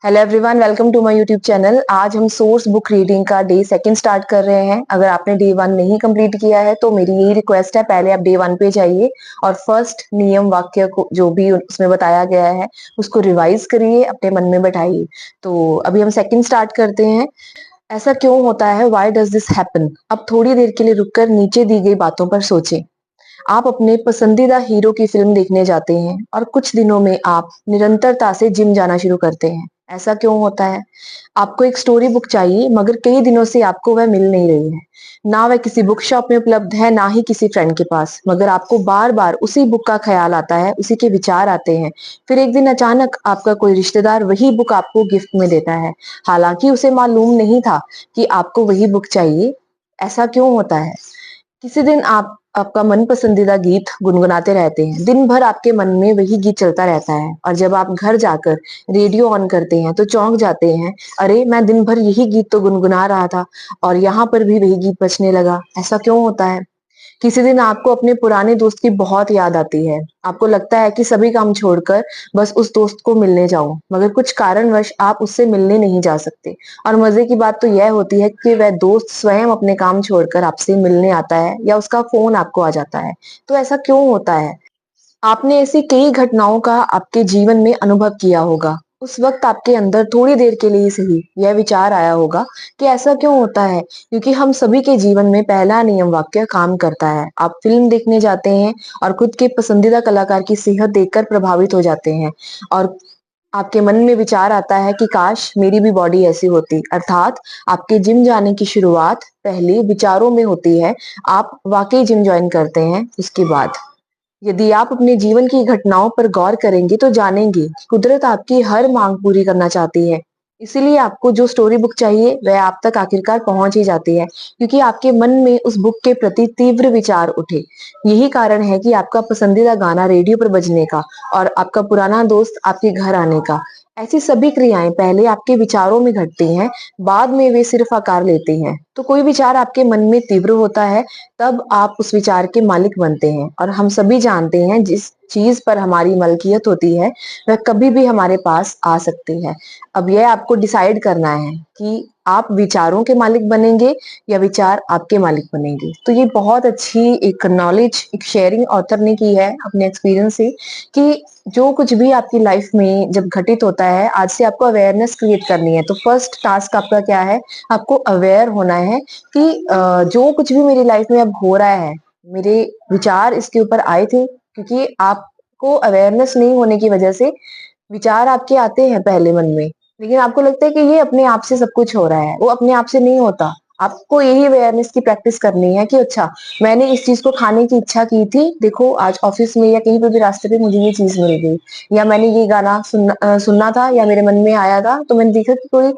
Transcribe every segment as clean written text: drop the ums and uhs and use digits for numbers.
Hello everyone, welcome to my YouTube channel. आज हम source book reading का day second start कर रहे हैं। अगर आपने डे वन नहीं कंप्लीट किया है तो मेरी यही रिक्वेस्ट है, पहले आप डे वन पे जाइए और फर्स्ट नियम वाक्य को जो भी उसमें बताया गया है उसको रिवाइज करिए, अपने मन में बैठाइए। तो अभी हम सेकंड स्टार्ट करते हैं। ऐसा क्यों होता है, व्हाई डज दिस हैपन। अब थोड़ी देर के लिए रुककर नीचे दी गई बातों पर सोचें। आप अपने पसंदीदा हीरो की फिल्म देखने जाते हैं और कुछ दिनों में आप निरंतरता से जिम जाना शुरू करते हैं। ऐसा क्यों होता है? आपको एक स्टोरी बुक चाहिए मगर कई दिनों से आपको वह मिल नहीं रही है। ना वह किसी बुक शॉप में उपलब्ध है, ना ही किसी फ्रेंड के पास, मगर आपको बार बार उसी बुक का ख्याल आता है, उसी के विचार आते हैं। फिर एक दिन अचानक आपका कोई रिश्तेदार वही बुक आपको गिफ्ट में देता है, हालांकि उसे मालूम नहीं था कि आपको वही बुक चाहिए। ऐसा क्यों होता है? किसी दिन आप आपका मन पसंदीदा गीत गुनगुनाते रहते हैं, दिन भर आपके मन में वही गीत चलता रहता है और जब आप घर जाकर रेडियो ऑन करते हैं तो चौंक जाते हैं, अरे मैं दिन भर यही गीत तो गुनगुना रहा था और यहाँ पर भी वही गीत बजने लगा। ऐसा क्यों होता है? किसी दिन आपको अपने पुराने दोस्त की बहुत याद आती है। आपको लगता है कि सभी काम छोड़कर बस उस दोस्त को मिलने जाऊं, मगर कुछ कारणवश आप उससे मिलने नहीं जा सकते। और मजे की बात तो यह होती है कि वह दोस्त स्वयं अपने काम छोड़कर आपसे मिलने आता है या उसका फोन आपको आ जाता है। तो ऐसा क्यों होता है? आपने ऐसी कई घटनाओं का आपके जीवन में अनुभव किया होगा। उस वक्त आपके अंदर थोड़ी देर के लिए सही यह विचार आया होगा कि ऐसा क्यों होता है, क्योंकि हम सभी के जीवन में पहला नियम वाक्य काम करता है। आप फिल्म देखने जाते हैं और खुद के पसंदीदा कलाकार की सेहत देखकर प्रभावित हो जाते हैं और आपके मन में विचार आता है कि काश मेरी भी बॉडी ऐसी होती। अर्थात आपके जिम जाने की शुरुआत पहले विचारों में होती है। आप वाकई जिम ज्वाइन करते हैं उसके बाद। यदि आप अपने जीवन की घटनाओं पर गौर करेंगे तो जानेंगे कि कुदरत आपकी हर मांग पूरी करना चाहती है। इसीलिए आपको जो स्टोरी बुक चाहिए वह आप तक आखिरकार पहुंच ही जाती है, क्योंकि आपके मन में उस बुक के प्रति तीव्र विचार उठे। यही कारण है कि आपका पसंदीदा गाना रेडियो पर बजने का और आपका पुराना दोस्त आपके घर आने का। ऐसी सभी क्रियाएं पहले आपके विचारों में घटती हैं, बाद में वे सिर्फ आकार लेती हैं। तो कोई विचार आपके मन में तीव्र होता है, तब आप उस विचार के मालिक बनते हैं। और हम सभी जानते हैं जिस चीज पर हमारी मलकियत होती है वह कभी भी हमारे पास आ सकती है। अब यह आपको डिसाइड करना है कि आप विचारों के मालिक बनेंगे या विचार आपके मालिक बनेंगे। तो ये बहुत अच्छी एक नॉलेज, एक शेयरिंग ऑथर ने की है अपने एक्सपीरियंस से, कि जो कुछ भी आपकी लाइफ में जब घटित होता है, आज से आपको अवेयरनेस क्रिएट करनी है। तो फर्स्ट टास्क आपका क्या है? आपको अवेयर होना है कि जो कुछ भी मेरी लाइफ में अब हो रहा है, मेरे विचार इसके ऊपर आए थे, क्योंकि आपको अवेयरनेस नहीं होने की वजह से विचार आपके आते हैं पहले मन में, लेकिन आपको लगता है कि ये अपने आप से सब कुछ हो रहा है। वो अपने आप से नहीं होता। आपको यही अवेयरनेस की प्रैक्टिस करनी है कि अच्छा, मैंने इस चीज को खाने की इच्छा की थी, देखो आज ऑफिस में या कहीं पे भी रास्ते पे मुझे ये चीज मिल गई। या मैंने ये गाना सुनना था या मेरे मन में आया था, तो मैंने देखा कि कोई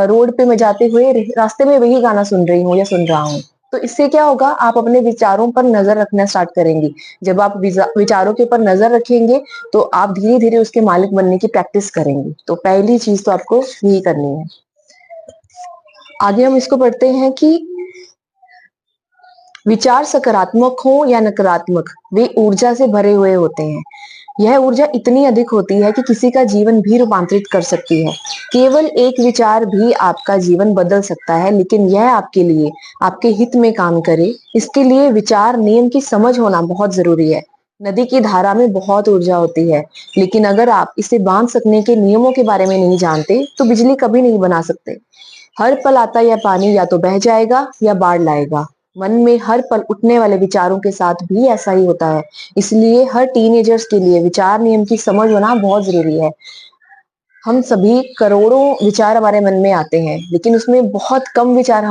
रोड पे मैं जाते हुए रास्ते में वही गाना सुन रही हूँ या सुन रहा हूँ। तो इससे क्या होगा, आप अपने विचारों पर नजर रखना स्टार्ट करेंगे। जब आप विचारों के ऊपर नजर रखेंगे तो आप धीरे धीरे उसके मालिक बनने की प्रैक्टिस करेंगे। तो पहली चीज तो आपको यही करनी है। आगे हम इसको पढ़ते हैं कि विचार सकारात्मक हो या नकारात्मक, वे ऊर्जा से भरे हुए होते हैं। यह ऊर्जा इतनी अधिक होती है कि किसी का जीवन भी रूपांतरित कर सकती है। केवल एक विचार भी आपका जीवन बदल सकता है, लेकिन यह आपके लिए, आपके हित में काम करे, इसके लिए विचार नियम की समझ होना बहुत जरूरी है। नदी की धारा में बहुत ऊर्जा होती है, लेकिन अगर आप इसे बांध सकने के नियमों के बारे में नहीं जानते तो बिजली कभी नहीं बना सकते। हर पल आता यह पानी या तो बह जाएगा या बाढ़ लाएगा। मन में हर पल उठने वाले विचारों के साथ भी ऐसा ही होता है। इसलिए हर टीनेजर्स के लिए विचार नियम की समझ होना बहुत जरूरी है। हम सभी करोड़ों विचार हमारे मन में आते हैं, लेकिन उसमें बहुत कम विचार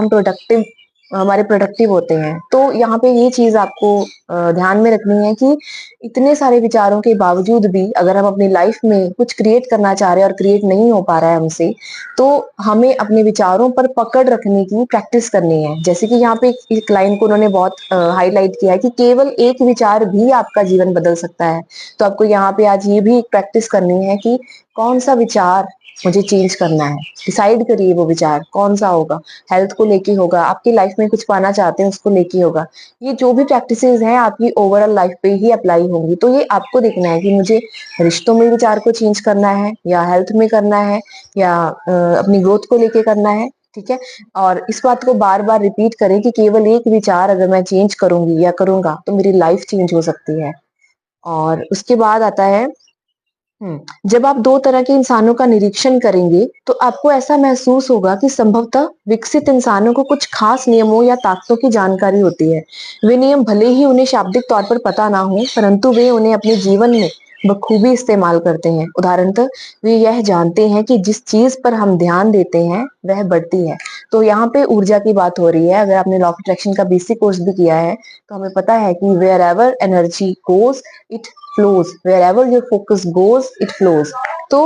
हमारे प्रोडक्टिव होते हैं। तो यहाँ पे ये चीज आपको ध्यान में रखनी है कि इतने सारे विचारों के बावजूद भी अगर हम अपनी लाइफ में कुछ क्रिएट करना चाह रहे हैं और क्रिएट नहीं हो पा रहा है हमसे, तो हमें अपने विचारों पर पकड़ रखने की प्रैक्टिस करनी है। जैसे कि यहाँ पे एक लाइन को उन्होंने बहुत हाईलाइट किया है कि केवल एक विचार भी आपका जीवन बदल सकता है। तो आपको यहाँ पे आज ये भी एक प्रैक्टिस करनी है कि कौन सा विचार मुझे चेंज करना है। डिसाइड करिए वो विचार कौन सा होगा, हेल्थ को लेके होगा, आपकी लाइफ में कुछ पाना चाहते हैं उसको लेके होगा। ये जो भी प्रैक्टिसेस हैं आपकी ओवरऑल लाइफ पे ही अप्लाई होंगी। तो ये आपको देखना है कि मुझे रिश्तों में विचार को चेंज करना है या हेल्थ में करना है या अपनी ग्रोथ को लेके करना है। ठीक है, और इस बात को बार बार रिपीट करें कि केवल एक विचार अगर मैं चेंज करूंगी या करूंगा तो मेरी लाइफ चेंज हो सकती है। और उसके बाद आता है जब आप दो तरह के इंसानों का निरीक्षण करेंगे तो आपको ऐसा महसूस होगा कि संभवतः विकसित इंसानों को कुछ खास नियमों या ताकतों की जानकारी होती है। वे नियम भले ही उन्हें शाब्दिक तौर पर पता ना हो, परंतु वे उन्हें अपने जीवन में बखूबी इस्तेमाल करते हैं। उदाहरणतः वे यह जानते हैं कि जिस चीज पर हम ध्यान देते हैं वह बढ़ती है। तो यहाँ पे ऊर्जा की बात हो रही है। अगर आपने लॉ ऑफ अट्रैक्शन का बेसिक कोर्स भी किया है तो हमें पता है कि wherever energy goes it flows, wherever your focus goes it flows। तो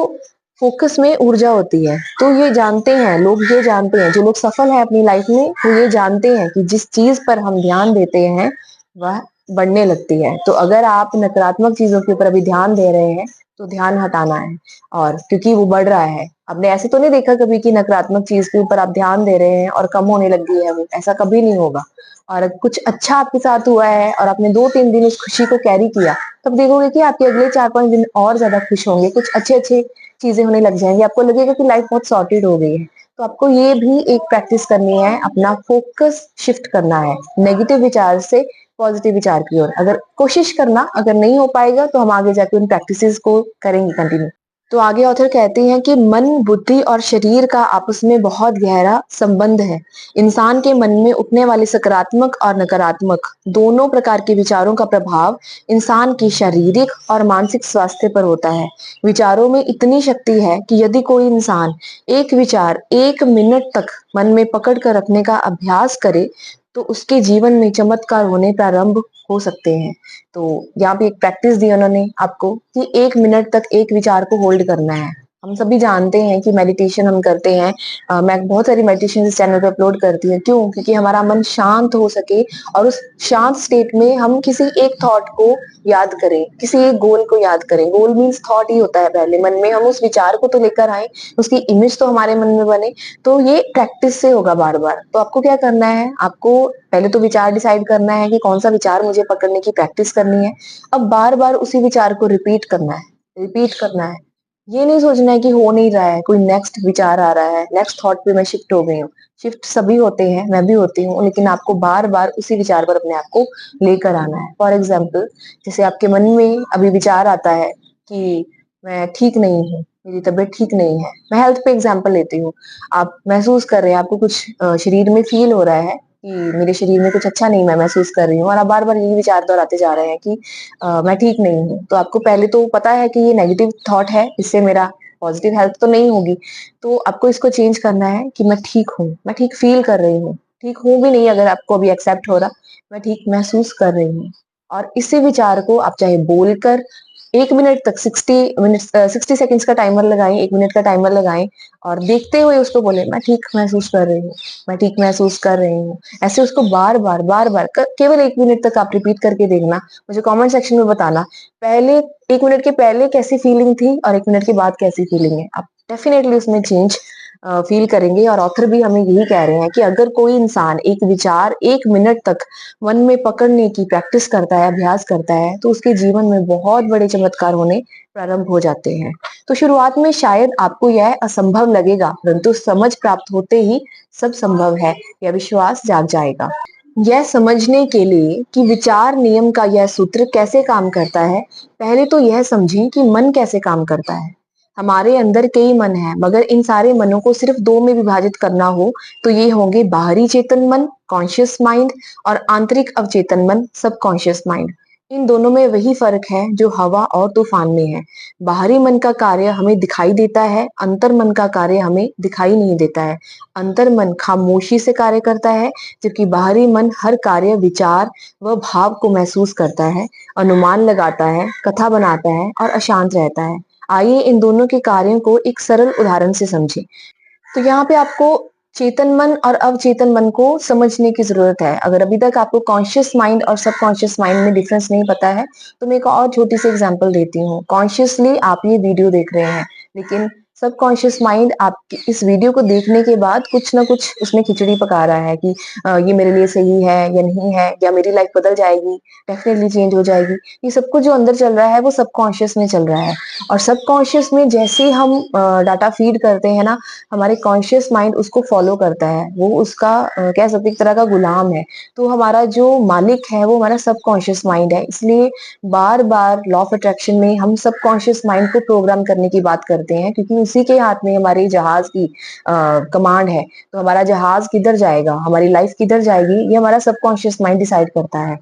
फोकस में ऊर्जा होती है। तो ये जानते हैं लोग, ये जानते हैं जो लोग सफल हैं अपनी लाइफ में, वो ये जानते हैं कि जिस चीज पर हम ध्यान देते हैं वह बढ़ने लगती है। तो अगर आप नकारात्मक चीजों के ऊपर अभी ध्यान दे रहे हैं तो ध्यान हटाना है, और क्योंकि वो बढ़ रहा है। आपने ऐसे तो नहीं देखा कभी कि नकारात्मक चीज के ऊपर आप ध्यान दे रहे हैं और कम होने लग गई है वो, ऐसा कभी नहीं होगा। और कुछ अच्छा आपके साथ हुआ है और आपने 2-3 दिन उस खुशी को कैरी किया, तब देखोगे कि आपके अगले 4-5 दिन और ज्यादा खुश होंगे, कुछ अच्छे अच्छे चीजें होने लग जाएंगी, आपको लगेगा कि लाइफ बहुत सॉर्टेड हो गई है। तो आपको ये भी एक प्रैक्टिस करनी है, अपना फोकस शिफ्ट करना है नेगेटिव विचार से पॉजिटिव विचार की ओर। अगर कोशिश करना, अगर नहीं हो पाएगा तो हम आगे जाके उन प्रैक्टिसेस को करेंगे कंटिन्यू। तो आगे ऑथर कहते हैं कि मन, बुद्धि और शरीर का आपस में बहुत गहरा संबंध है। इंसान के मन में उठने वाले सकारात्मक और नकारात्मक दोनों प्रकार के विचारों का प्रभाव इंसान की शारीरिक और मानसिक स्वास्थ्य पर होता है। विचारों में इतनी शक्ति है कि यदि कोई इंसान एक विचार 1 मिनट तक मन में पकड़ कर रखने का अभ्यास करे तो उसके जीवन में चमत्कार होने प्रारंभ हो सकते हैं। तो यहाँ पे एक प्रैक्टिस दी उन्होंने आपको कि 1 मिनट तक एक विचार को होल्ड करना है। हम सभी जानते हैं कि मेडिटेशन हम करते हैं। मैं बहुत सारी मेडिटेशन इस चैनल पे अपलोड करती हूँ। क्यों? क्योंकि हमारा मन शांत हो सके और उस शांत स्टेट में हम किसी एक थॉट को याद करें, किसी एक गोल को याद करें। गोल मीन्स थॉट ही होता है पहले मन में, हम उस विचार को तो लेकर आए, उसकी इमेज तो हमारे मन में बने। तो ये प्रैक्टिस से होगा बार बार। तो आपको क्या करना है, आपको पहले तो विचार डिसाइड करना है कि कौन सा विचार मुझे पकड़ने की प्रैक्टिस करनी है। अब बार बार उसी विचार को रिपीट करना है, रिपीट करना है। ये नहीं सोचना है कि हो नहीं रहा है, कोई नेक्स्ट विचार आ रहा है, नेक्स्ट थॉट पे मैं शिफ्ट हो गई हूँ। शिफ्ट सभी होते हैं, मैं भी होती हूँ, लेकिन आपको बार बार उसी विचार पर अपने आप को लेकर आना है। फॉर एग्जाम्पल, जैसे आपके मन में अभी विचार आता है कि मैं ठीक नहीं हूँ, मेरी तबीयत ठीक नहीं है। मैं हेल्थ पे एग्जाम्पल लेती हूँ। आप महसूस कर रहे हैं, आपको कुछ शरीर में फील हो रहा है कि मेरे शरीर में कुछ अच्छा नहीं मैं महसूस कर रही हूँ, और आप बार बार यही विचार दोहराते जा रहे हैं कि मैं ठीक नहीं हूँ। तो आपको पहले तो पता है कि ये नेगेटिव थॉट है, इससे मेरा पॉजिटिव हेल्थ तो नहीं होगी। तो आपको इसको चेंज करना है कि मैं ठीक हूँ, मैं ठीक फील कर रही हूँ। ठीक हूँ भी नहीं अगर आपको अभी एक्सेप्ट हो रहा, मैं ठीक महसूस कर रही हूँ। और इसी विचार को आप चाहे बोलकर 1 मिनट तक 60 सेकेंड्स का टाइमर लगाएं, 1 मिनट का टाइमर लगाएं और देखते हुए उसको बोले मैं ठीक महसूस कर रही हूँ, मैं ठीक महसूस कर रही हूँ। ऐसे उसको बार बार केवल 1 मिनट तक आप रिपीट करके देखना। मुझे कमेंट सेक्शन में बताना पहले 1 मिनट के पहले कैसी फीलिंग थी और 1 मिनट के बाद कैसी फीलिंग है। आप डेफिनेटली उसमें चेंज फील करेंगे। और ऑथर भी हमें यही कह रहे हैं कि अगर कोई इंसान एक विचार 1 मिनट तक मन में पकड़ने की प्रैक्टिस करता है, अभ्यास करता है, तो उसके जीवन में बहुत बड़े चमत्कार होने प्रारंभ हो जाते हैं। तो शुरुआत में शायद आपको यह असंभव लगेगा, परंतु समझ प्राप्त होते ही सब संभव है, यह विश्वास जाग जाएगा। यह समझने के लिए कि विचार नियम का यह सूत्र कैसे काम करता है, पहले तो यह समझें कि मन कैसे काम करता है। हमारे अंदर कई मन हैं, मगर इन सारे मनों को सिर्फ 2 में विभाजित करना हो तो ये होंगे बाहरी चेतन मन, कॉन्शियस माइंड, और आंतरिक अवचेतन मन, सबकॉन्शियस माइंड। इन दोनों में वही फर्क है जो हवा और तूफान में है। बाहरी मन का कार्य हमें दिखाई देता है, अंतर मन का कार्य हमें दिखाई नहीं देता है। अंतर मन खामोशी से कार्य करता है, जबकि बाहरी मन हर कार्य, विचार व भाव को महसूस करता है, अनुमान लगाता है, कथा बनाता है और अशांत रहता है। आइए इन दोनों के कार्यों को एक सरल उदाहरण से समझें। तो यहाँ पे आपको चेतन मन और अवचेतन मन को समझने की जरूरत है। अगर अभी तक आपको कॉन्शियस माइंड और सबकॉन्शियस माइंड में डिफरेंस नहीं पता है तो मैं एक और छोटी सी एग्जांपल देती हूँ। कॉन्शियसली आप ये वीडियो देख रहे हैं, लेकिन सबकॉन्शियस माइंड आपकी इस वीडियो को देखने के बाद कुछ ना कुछ उसमें खिचड़ी पका रहा है कि ये मेरे लिए सही है या नहीं है, या मेरी लाइफ बदल जाएगी, डेफिनेटली चेंज हो जाएगी। ये सब कुछ जो अंदर चल रहा है वो सबकॉन्शियस में चल रहा है। और सबकॉन्शियस में जैसे ही हम डाटा फीड करते हैं ना, हमारे कॉन्शियस माइंड उसको फॉलो करता है। वो उसका कह सकते हैं एक तरह का गुलाम है। तो हमारा जो मालिक है वो हमारा सबकॉन्शियस माइंड है। इसलिए बार बार लॉ ऑफ अट्रैक्शन में हम सबकॉन्शियस माइंड को प्रोग्राम करने की बात करते हैं, क्योंकि उसी के हाथ में हमारे जहाज की कमांड है। तो हमारा जहाज किधर जाएगा, हमारी लाइफ किधर जाएगी, ये हमारा सबकॉन्शियस माइंड डिसाइड करता है।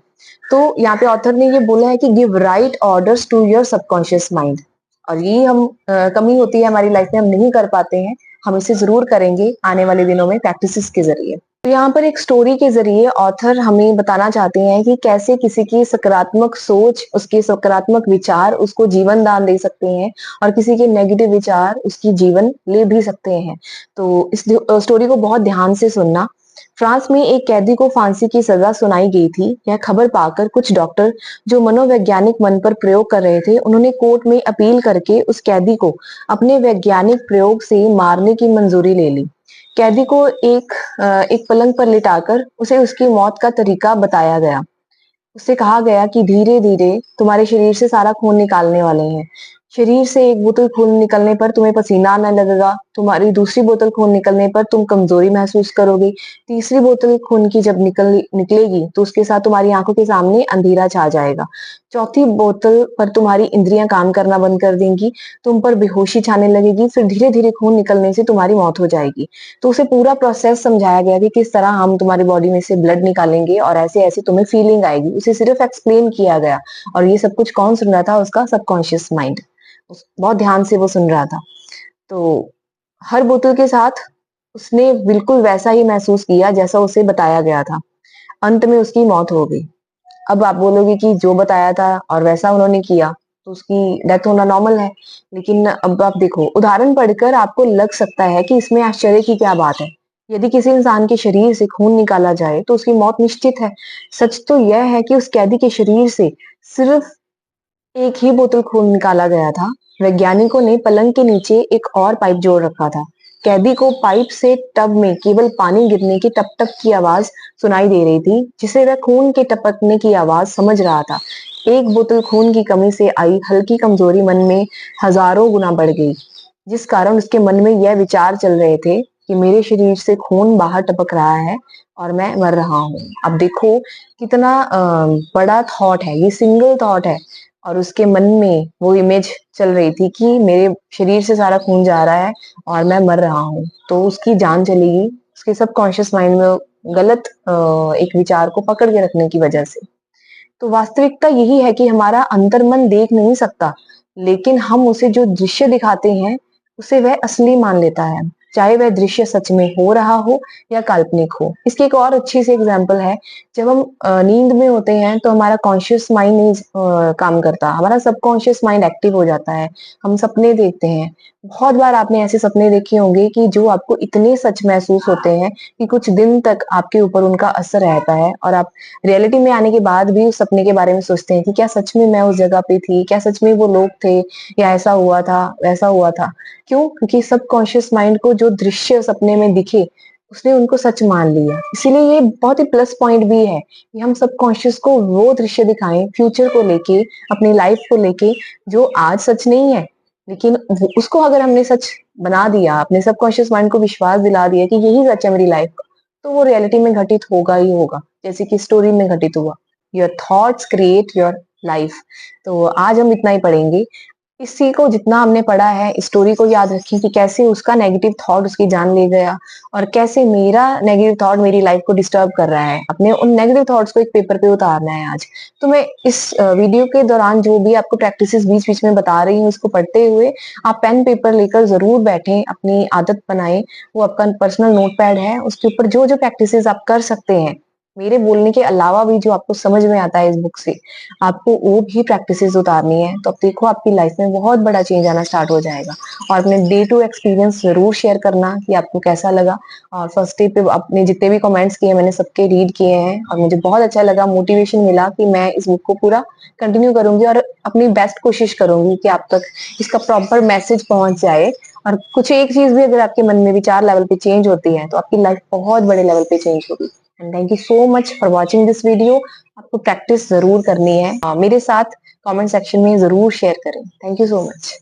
तो यहाँ पे ऑथर ने ये बोला है कि give right orders to your subconscious mind. और ये हम कमी होती है हमारी लाइफ में, हम नहीं कर पाते हैं। हम इसे जरूर करेंगे आने वाले दिनों में प्रैक्टिसेस के जरिए। तो यहाँ पर एक स्टोरी के जरिए ऑथर हमें बताना चाहते हैं कि कैसे किसी की सकारात्मक सोच, उसके सकारात्मक विचार उसको जीवन दान दे सकते हैं, और किसी के नेगेटिव विचार उसकी जीवन ले भी सकते हैं। तो इस स्टोरी को बहुत ध्यान से सुनना। फ्रांस में एक कैदी को फांसी की सजा सुनाई गई थी। यह खबर पाकर कुछ डॉक्टर जो मनोवैज्ञानिक मन पर प्रयोग कर रहे थे, उन्होंने कोर्ट में अपील करके उस कैदी को अपने वैज्ञानिक प्रयोग से मारने की मंजूरी ले ली। कैदी को एक पलंग पर लिटाकर उसे उसकी मौत का तरीका बताया गया। उससे कहा गया कि धीरे धीरे तुम्हारे शरीर से सारा खून निकालने वाले हैं। शरीर से एक बोतल खून निकलने पर तुम्हें पसीना आने लगेगा। तुम्हारी दूसरी बोतल खून निकलने पर तुम कमजोरी महसूस करोगे। तीसरी बोतल खून की जब निकलेगी तो उसके साथ तुम्हारी आंखों के सामने अंधेरा छा जाएगा। चौथी बोतल पर तुम्हारी इंद्रियां काम करना बंद कर देंगी। तुम पर बेहोशी छाने लगेगी। फिर धीरे धीरे खून निकलने से तुम्हारी मौत हो जाएगी। तो उसे पूरा प्रोसेस समझाया गया कि किस तरह हम तुम्हारी बॉडी में से ब्लड निकालेंगे और ऐसे ऐसे तुम्हें फीलिंग आएगी। उसे सिर्फ एक्सप्लेन किया गया। और ये सब कुछ कौन सुन रहा था? उसका सबकॉन्शियस माइंड। बहुत ध्यान से वो सुन रहा था। तो हर बोतल के साथ उसने बिल्कुल वैसा ही महसूस किया जैसा उसे बताया गया था। अंत में उसकी मौत हो गई। अब आप बोलोगे कि जो बताया था और वैसा उन्होंने किया तो उसकी डेथ होना नॉर्मल है। लेकिन अब आप देखो, उदाहरण पढ़कर आपको लग सकता है कि इसमें आश्चर्य की क्या बात है। यदि किसी इंसान के शरीर से खून निकाला जाए तो उसकी मौत निश्चित है। सच तो यह है कि उस कैदी के शरीर से सिर्फ एक ही बोतल खून निकाला गया था। वैज्ञानिकों ने पलंग के नीचे एक और पाइप जोड़ रखा था। कैदी को पाइप से टब में केवल पानी गिरने की टप टप की आवाज सुनाई दे रही थी, जिसे वह खून के टपकने की आवाज समझ रहा था। एक बोतल खून की कमी से आई हल्की कमजोरी मन में हजारों गुना बढ़ गई, जिस कारण उसके मन में यह विचार चल रहे थे कि मेरे शरीर से खून बाहर टपक रहा है और मैं मर रहा हूँ। अब देखो कितना बड़ा थॉट है, ये सिंगल थॉट है। और उसके मन में वो इमेज चल रही थी कि मेरे शरीर से सारा खून जा रहा है और मैं मर रहा हूँ, तो उसकी जान चलेगी। उसके सबकॉन्शियस माइंड में गलत एक विचार को पकड़ के रखने की वजह से। तो वास्तविकता यही है कि हमारा अंतर्मन देख नहीं सकता, लेकिन हम उसे जो दृश्य दिखाते हैं उसे वह असली मान लेता है, चाहे वह दृश्य सच में हो रहा हो या काल्पनिक हो। इसकी एक और अच्छी सी एग्जांपल है। जब हम नींद में होते हैं तो हमारा कॉन्शियस माइंड नहीं काम करता, हमारा सबकॉन्शियस माइंड एक्टिव हो जाता है। हम सपने देखते हैं। बहुत बार आपने ऐसे सपने देखे होंगे कि जो आपको इतने सच महसूस होते हैं कि कुछ दिन तक आपके ऊपर उनका असर रहता है, और आप रियलिटी में आने के बाद भी उस सपने के बारे में सोचते हैं कि क्या सच में मैं उस जगह पे थी, क्या सच में वो लोग थे, या ऐसा हुआ था वैसा हुआ था। क्यों? क्योंकि सबकॉन्शियस माइंड को जो दृश्य सपने में दिखे उसने उनको सच मान लिया। इसीलिए ये बहुत ही प्लस पॉइंट भी है कि हम सबकॉन्शियस को वो दृश्य दिखाएं फ्यूचर को लेके, अपनी लाइफ को लेके, जो आज सच नहीं है, लेकिन उसको अगर हमने सच बना दिया, अपने सबकॉन्शियस माइंड को विश्वास दिला दिया कि यही सच है मेरी लाइफ का, तो वो रियलिटी में घटित होगा ही होगा, जैसे कि स्टोरी में घटित हुआ। Your thoughts create your life. तो आज हम इतना ही पढ़ेंगे। इसी को जितना हमने पढ़ा है, इस स्टोरी को याद रखें कि कैसे उसका नेगेटिव थॉट उसकी जान ले गया, और कैसे मेरा नेगेटिव थॉट मेरी लाइफ को डिस्टर्ब कर रहा है। अपने उन नेगेटिव थॉट्स को एक पेपर पे उतारना है आज। तो मैं इस वीडियो के दौरान जो भी आपको प्रैक्टिसेस बीच बीच में बता रही हूँ, उसको पढ़ते हुए आप पेन पेपर लेकर जरूर बैठें, अपनी आदत बनाएं। वो आपका पर्सनल नोट पैड है, उसके ऊपर जो जो प्रैक्टिसेस आप कर सकते हैं मेरे बोलने के अलावा भी जो आपको समझ में आता है इस बुक से, आपको वो भी प्रैक्टिसेस उतारनी है। तो अब देखो आपकी लाइफ में बहुत बड़ा चेंज आना स्टार्ट हो जाएगा। और अपने डे टू एक्सपीरियंस ज़रूर शेयर करना कि आपको कैसा लगा। और फर्स्ट डे पे आपने जितने भी कमेंट्स किए मैंने सबके रीड किए हैं और मुझे बहुत अच्छा लगा, मोटिवेशन मिला कि मैं इस बुक को पूरा कंटिन्यू करूँगी और अपनी बेस्ट कोशिश करूँगी कि आप तक इसका प्रॉपर मैसेज पहुँच जाए। और कुछ एक चीज़ भी अगर आपके मन में विचार लेवल पे चेंज होती है, तो आपकी लाइफ बहुत बड़े लेवल पे चेंज होगी। And thank you so much for watching this video. आपको प्रैक्टिस जरूर करनी है। मेरे साथ कमेंट सेक्शन में जरूर शेयर करें। Thank you so much.